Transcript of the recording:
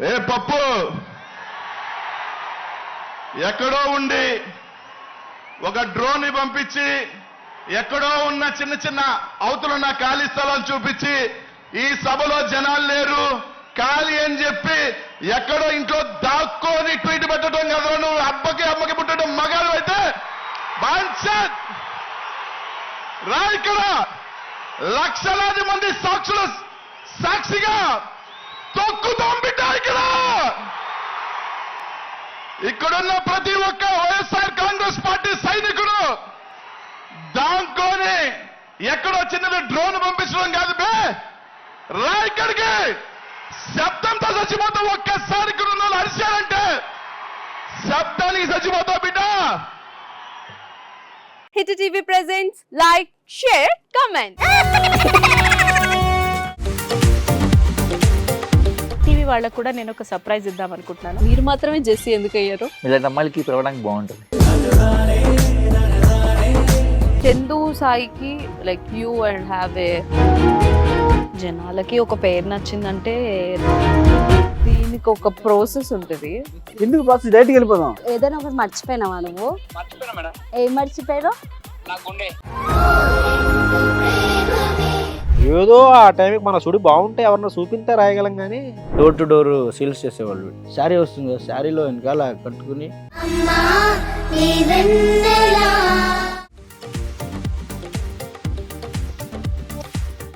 ఏ పప్పు ఎక్కడో ఉండి ఒక డ్రోన్ ని పంపించి ఎక్కడో ఉన్న చిన్న చిన్న అవతలున్న ఖాళీ స్థలాలు చూపించి ఈ సభలో జనాలు లేరు ఖాళీ అని చెప్పి ఎక్కడో ఇంట్లో దాక్కొని ట్వీట్ పెట్టడం కదా. నువ్వు అమ్మకి పుట్టడం మగాడు అయితే బాన్సత్ రా, ఇక్కడ లక్షలాది మంది సాక్షుల సాక్షిగా తొక్కుతాం బిడ్డ. ఇక్కడున్న ప్రతి ఒక్క వైఎస్ఆర్ కాంగ్రెస్ పార్టీ సైనికుడు దాంట్లోనే ఎక్కడో చిన్నది డ్రోన్ పంపించడం కాదు బే, రా ఇక్కడికి. శబ్దంతో చచ్చిపోతావు. ఒక్కసారి ఇక్కడ ఉన్న వాళ్ళు అరిచారంటే శబ్దానికి చచ్చిపోతావు బిడ్డ. Hit TV presents like, share, comment. TV వాళ్ళకు కూడా నేను ఒక సర్ప్రైజ్ ఇద్దాం అనుకుంటున్నాను. మీరు మాత్రమే జెస్సీ ఎందుకు అయ్యారు? ఇలాంటి అమ్మాయిలకి పిలవడానికి బాగుంటుంది. చందు సాయికి like you and have a జనాలకి ఒక పేరు నచ్చిందంటే దీనికి ఒక ప్రాసెస్ ఉంటుంది. ఎందుకు ప్రాసెస్ డైరెక్ట్కి వెళ్ళిపోదాం. ఏదైనా ఒకటి మర్చిపోయినావా నువ్వు? ఏం మర్చిపోయావు? ఏదో ఆ టైంకి మన సుడి బాగుంటే ఎవరన్నా చూపింటే రాయగలం కానీ డోర్ టు డోర్ సేల్స్ చేసేవాళ్ళు. శారీ వస్తుంది, శారీలో వెనకాల కట్టుకుని